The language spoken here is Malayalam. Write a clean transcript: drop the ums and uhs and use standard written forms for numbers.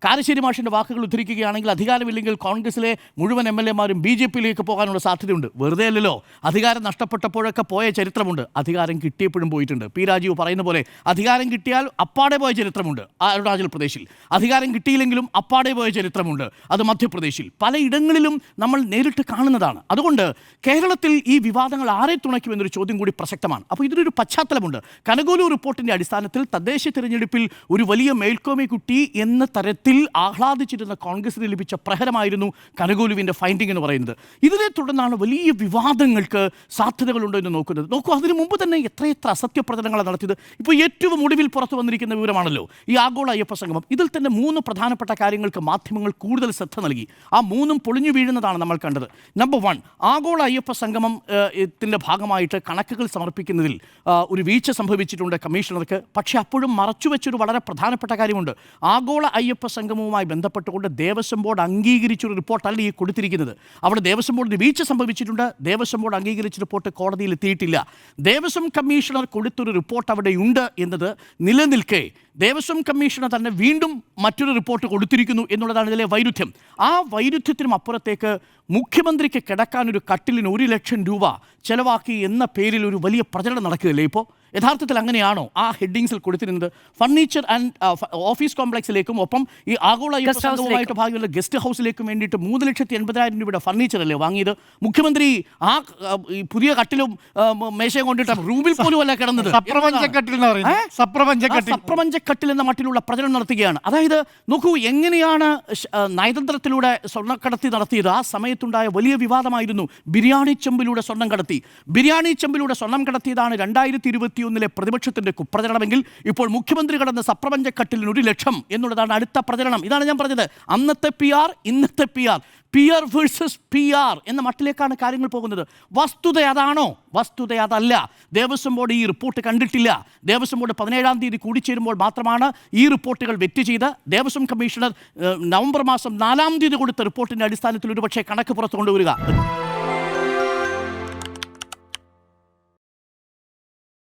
കാരശ്ശേരി മാഷിന്റെ വാക്കുകൾ ഉദ്ധരിക്കുകയാണെങ്കിൽ അധികാരമില്ലെങ്കിൽ കോൺഗ്രസിലെ മുഴുവൻ MLA-മാരും BJP-യിലേക്ക് പോകാനുള്ള സാധ്യതയുണ്ട്. വെറുതെ അല്ലല്ലോ, അധികാരം നഷ്ടപ്പെട്ടപ്പോഴൊക്കെ പോയ ചരിത്രമുണ്ട്, അധികാരം കിട്ടിയപ്പോഴും പോയിട്ടുണ്ട്. പി രാജീവ് പറയുന്ന പോലെ അധികാരം കിട്ടിയാൽ അപ്പാടെ പോയ ചരിത്രമുണ്ട് അരുണാചൽ പ്രദേശിൽ, അധികാരം കിട്ടിയില്ലെങ്കിലും അപ്പാടെ പോയ ചരിത്രമുണ്ട് അത് മധ്യപ്രദേശിൽ, പലയിടങ്ങളിലും നമ്മൾ നേരിട്ട് കാണുന്നതാണ്. അതുകൊണ്ട് കേരളത്തിൽ ഈ വിവാദങ്ങൾ ആരെ തുണയ്ക്കുമെന്നൊരു ചോദ്യം കൂടി പ്രസക്തമാണ്. അപ്പോൾ ഇതിനൊരു പശ്ചാത്തലമുണ്ട്. കനകോലു റിപ്പോർട്ടിൻ്റെ അടിസ്ഥാനത്തിൽ തദ്ദേശ തിരഞ്ഞെടുപ്പിൽ ഒരു വലിയ മേൽക്കോമി കുട്ടി എന്ന തരത്തിൽ ആഹ്ലാദിച്ചിരുന്ന കോൺഗ്രസിന് ലഭിച്ച പ്രഹരമായിരുന്നു കനകോലുവിൻ്റെ ഫൈൻഡിംഗ് എന്ന് പറയുന്നത്. ഇതിനെ തുടർന്നാണ് വലിയ വിവാദങ്ങൾക്ക് സാധ്യതകളുണ്ടോ എന്ന് നോക്കുന്നത്. നോക്കൂ, അതിനു മുമ്പ് തന്നെ എത്രയെത്ര അസത്യപ്രചരണങ്ങളാണ് നടത്തിയത്. ഇപ്പോൾ ഏറ്റവും ഒടുവിൽ പുറത്തു വന്നിരിക്കുന്ന വിവരമാണല്ലോ ഈ ആഗോള അയ്യപ്പ സംഗമം. ഇതിൽ തന്നെ 3 പ്രധാനപ്പെട്ട കാര്യങ്ങൾക്ക് മാധ്യമങ്ങൾ കൂടുതൽ ശ്രദ്ധ നൽകി. ആ 3ഉം പൊളിഞ്ഞു വീഴുന്നതാണ് നമ്മൾ കണ്ടത്. നമ്പർ 1, ആഗോള അയ്യപ്പ സംഗമത്തിൻ്റെ ഭാഗമായിട്ട് കണക്കുകൾ സമർപ്പിക്കുന്നതിൽ ഒരു വീഴ്ച സംഭവിച്ചിട്ടുണ്ട് കമ്മീഷണർക്ക്. പക്ഷേ അപ്പോഴും മറച്ചുവെച്ചൊരു വളരെ പ്രധാനപ്പെട്ട കാര്യമുണ്ട്. ആഗോള അയ്യപ്പ സംഗമവുമായി ബന്ധപ്പെട്ടുകൊണ്ട് ദേവസ്വം ബോർഡ് അംഗീകരിച്ചൊരു റിപ്പോർട്ടല്ല ഈ കൊടുത്തിരിക്കുന്നത്. അവിടെ ദേവസ്വം ബോർഡിന് വീഴ്ച സംഭവിച്ചിട്ടുണ്ട്. ദേവസ്വം ബോർഡ് അംഗീകരിച്ച റിപ്പോർട്ട് കോടതിയിൽ എത്തിയിട്ടില്ല. ദേവസ്വം കമ്മീഷണർ കൊടുത്തൊരു റിപ്പോർട്ട് അവിടെയുണ്ട് എന്നത് നിലനിൽക്കെ ദേവസ്വം കമ്മീഷണർ തന്നെ വീണ്ടും മറ്റൊരു റിപ്പോർട്ട് കൊടുത്തിരിക്കുന്നു എന്നുള്ളതാണ് ഇതിലെ വൈരുദ്ധ്യം. ആ വൈരുദ്ധ്യത്തിനും അപ്പുറത്തേക്ക് മുഖ്യമന്ത്രിക്ക് കിടക്കാനൊരു കട്ടിലിന് 1 ലക്ഷം രൂപ ചെലവാക്കി എന്ന പേരിൽ ഒരു വലിയ പ്രചരണം നടക്കുകയല്ലേ ഇപ്പോൾ? യഥാർത്ഥത്തിൽ അങ്ങനെയാണോ ആ ഹെഡിങ്സിൽ കൊടുത്തിരുന്നത്? ഫർണിച്ചർ ആൻഡ് ഓഫീസ് കോംപ്ലക്സിലേക്കും ഒപ്പം ഈ ആഗോള സംഘവുമായിട്ട് ഭാഗമുള്ള ഗസ്റ്റ് ഹൗസിലേക്കും വേണ്ടിയിട്ട് 3,80,000 രൂപയുടെ ഫർണിച്ചർ അല്ലേ വാങ്ങിയത്? മുഖ്യമന്ത്രി ആ പുതിയ കട്ടിലും മേശയും കൊണ്ടിട്ട് റൂമിൽ പോലും അല്ല കിടന്നത്. സപ്രപഞ്ചക്കട്ടിൽ എന്ന മട്ടിലുള്ള പ്രചരണം നടത്തുകയാണ്. അതായത് നോക്കൂ, എങ്ങനെയാണ് നയതന്ത്രത്തിലൂടെ സ്വർണ്ണക്കടത്തി നടത്തിയത്. ആ സമയത്തുണ്ടായ വലിയ വിവാദമായിരുന്നു ബിരിയാണി ചെമ്പിലൂടെ സ്വർണം കടത്തി. ബിരിയാണി ചെമ്പിലൂടെ സ്വർണം കടത്തിയതാണ് 2021 പ്രതിപക്ഷത്തിന്റെ കുപ്രചരണമെങ്കിൽ ഇപ്പോൾ മുഖ്യമന്ത്രി കടന്ന സപ്രപഞ്ചക്കട്ടിലിന് 1 ലക്ഷം എന്നുള്ളതാണ് അടുത്ത പ്രചരണം. ഇതാണ് ഞാൻ പറഞ്ഞത്, അന്നത്തെ PR ഇന്നത്തെ PR വേഴ്സസ് PR എന്ന മട്ടിലേക്കാണ് കാര്യങ്ങൾ പോകുന്നത്. വസ്തുത അതാണോ? വസ്തുത അതല്ല. ദേവസ്വം ബോർഡ് ഈ റിപ്പോർട്ട് കണ്ടിട്ടില്ല. ദേവസ്വം ബോർഡ് 17-ാം തീയതി കൂടിച്ചേരുമ്പോൾ മാത്രമാണ് ഈ റിപ്പോർട്ടുകൾ വെറ്റ് ചെയ്ത് ദേവസ്വം കമ്മീഷണർ നവംബർ മാസം 4-ാം തീയതി കൊടുത്ത റിപ്പോർട്ടിൻ്റെ അടിസ്ഥാനത്തിൽ ഒരുപക്ഷെ കണക്ക് പുറത്തു കൊണ്ടുവരിക.